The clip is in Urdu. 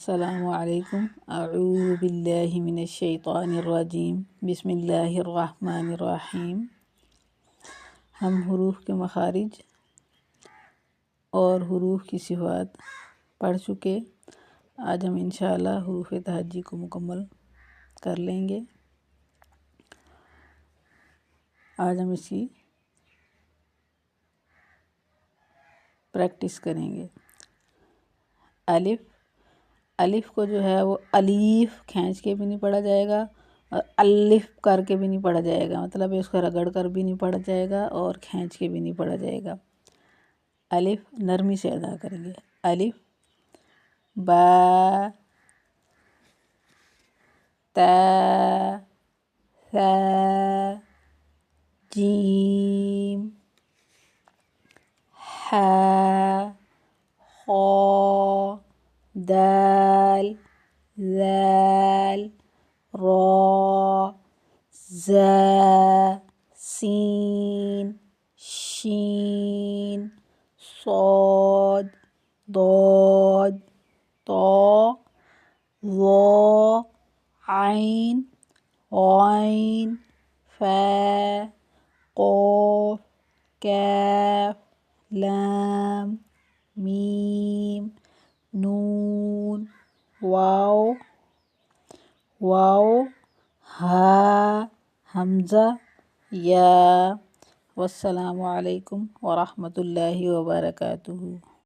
السلام علیکم۔ اعوذ باللہ من الشیطان الرجیم، بسم اللہ الرحمن الرحیم۔ ہم حروف کے مخارج اور حروف کی صفات پڑھ چکے۔ آج ہم انشاءاللہ حروف تہجی کو مکمل کر لیں گے۔ آج ہم اس کی پریکٹس کریں گے۔ الف کو جو ہے وہ الیف کھینچ کے بھی نہیں پڑھا جائے گا اور الف کر کے بھی نہیں پڑھا جائے گا، مطلب اس کو رگڑ کر بھی نہیں پڑھا جائے گا اور کھینچ کے بھی نہیں پڑھا جائے گا۔ الف نرمی سے ادا کریں گے۔ الف، با، تا، ثا، جیم، حا، خا، دال، ذال، را، زا، سین، شین، صاد، ضاد، طا، ظا، عین، غین، فا، قاف، کاف، لام، میم، نون، واو، ہا، حمزہ، یا۔ والسلام علیکم ورحمۃ اللہ وبرکاتہ۔